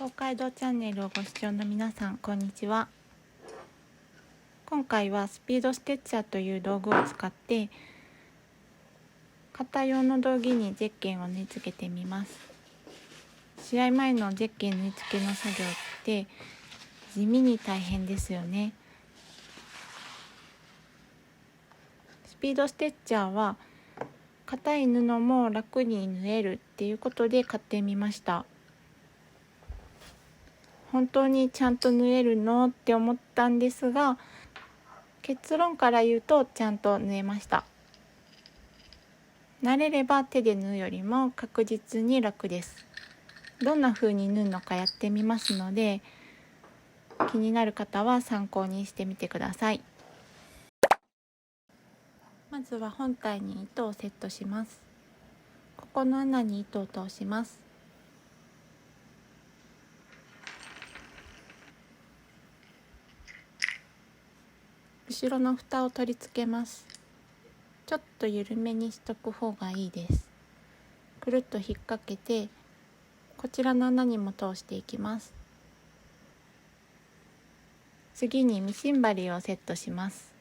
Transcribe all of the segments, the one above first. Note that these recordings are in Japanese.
東海道チャンネルをご視聴の皆さん、こんにちは。今回はスピードステッチャーという道具を使って型用の道着にゼッケンを縫い付けてみます。試合前のゼッケン縫い付けの作業って地味に大変ですよね。スピードステッチャーは硬い布も楽に縫えるっていうことで買ってみました。本当にちゃんと縫えるのって思ったんですが、結論から言うとちゃんと縫えました。慣れれば手で縫うよりも確実に楽です。どんな風に縫うのかやってみますので、気になる方は参考にしてみてください。まずは本体に糸をセットします。ここの穴に糸を通します。後ろの蓋を取り付けます。ちょっと緩めにしとく方がいいです。くるっと引っ掛けて、こちらの穴にも通していきます。次にミシン針をセットします。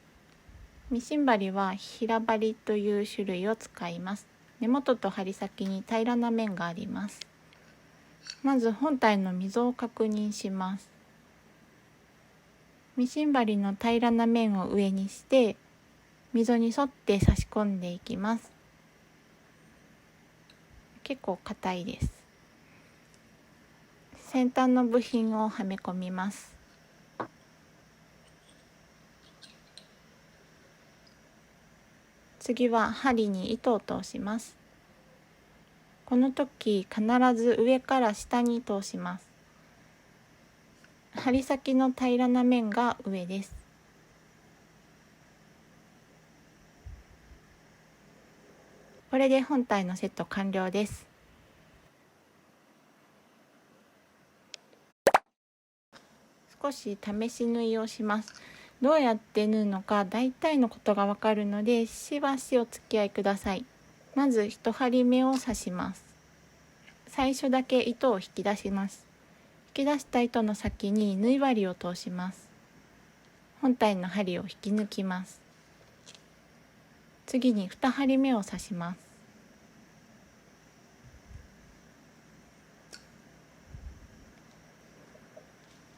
ミシン針は平針という種類を使います。根元と針先に平らな面があります。まず本体の溝を確認します。ミシン針の平らな面を上にして溝に沿って差し込んでいきます。結構硬いです。先端の部品をはめ込みます。次は針に糸を通します。この時必ず上から下に通します。針先の平らな面が上です。これで本体のセット完了です。少し試し縫いをします。どうやって縫うのか大体のことがわかるので、しばしお付き合いください。まず1針目を刺します。最初だけ糸を引き出します。引き出した糸の先に縫い針を通します。本体の針を引き抜きます。次に2針目を刺します。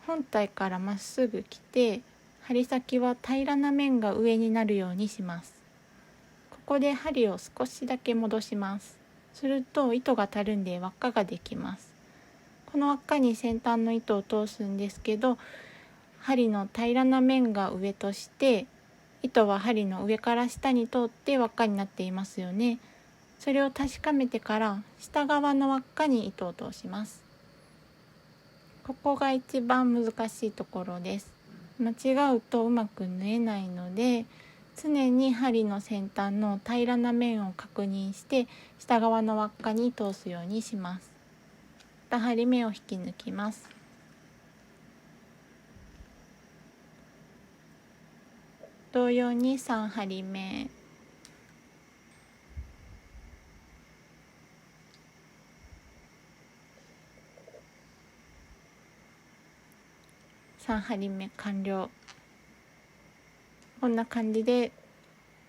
本体からまっすぐ来て、針先は平らな面が上になるようにします。ここで針を少しだけ戻します。すると糸がたるんで輪っかができます。この輪っかに先端の糸を通すんですけど、針の平らな面が上として、糸は針の上から下に通って輪っかになっていますよね。それを確かめてから下側の輪っかに糸を通します。ここが一番難しいところです。間違うとうまく縫えないので、常に針の先端の平らな面を確認して下側の輪っかに通すようにします。2針目を引き抜きます。同様に3針目、3針目完了。こんな感じで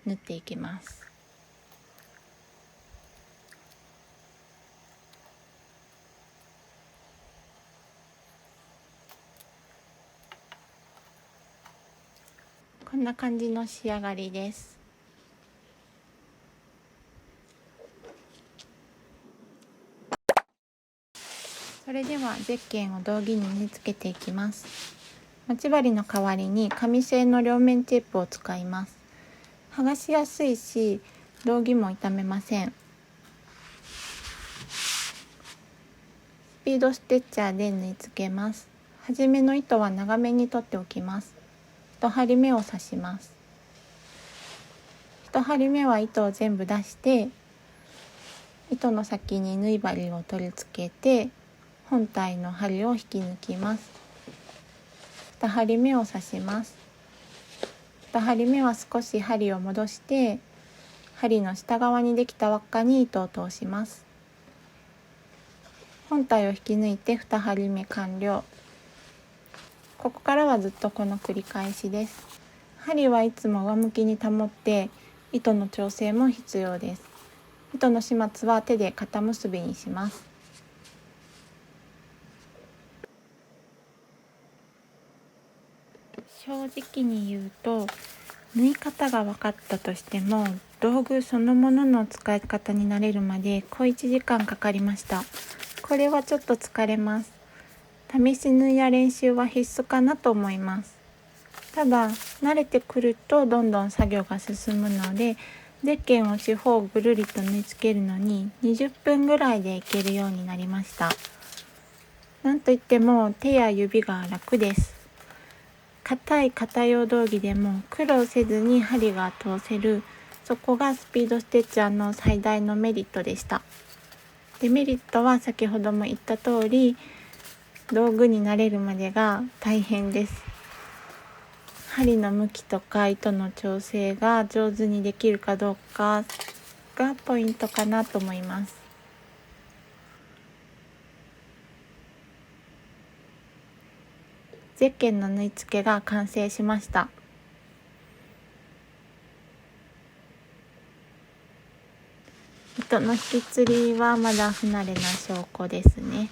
縫っていきます。こんな感じの仕上がりです。それではゼッケンを道着に縫い付けていきます。待ち針の代わりに紙製の両面テープを使います。剥がしやすいし、道着も傷めません。スピードステッチャーで縫い付けます。はじめの糸は長めに取っておきます。1針目を刺します。1針目は糸を全部出して、糸の先に縫い針を取り付けて、本体の針を引き抜きます。2針目を刺します。2針目は少し針を戻して、針の下側にできた輪っかに糸を通します。本体を引き抜いて2針目完了。ここからはずっとこの繰り返しです。針はいつも上向きに保って糸の調整も必要です。糸の始末は手で肩結びにします。正直に言うと、縫い方が分かったとしても道具そのものの使い方に慣れるまで小1時間かかりました。これはちょっと疲れます。試し縫いや練習は必須かなと思います。ただ慣れてくるとどんどん作業が進むので、ゼッケンを四方ぐるりと縫い付けるのに20分ぐらいでいけるようになりました。なんといっても手や指が楽です。硬い肩用道着でも苦労せずに針が通せる、そこがスピードステッチャーの最大のメリットでした。デメリットは先ほども言った通り、道具に慣れるまでが大変です。針の向きとか糸の調整が上手にできるかどうかがポイントかなと思います。ゼッケンの縫い付けが完成しました。糸の引きつりはまだ不慣れな証拠ですね。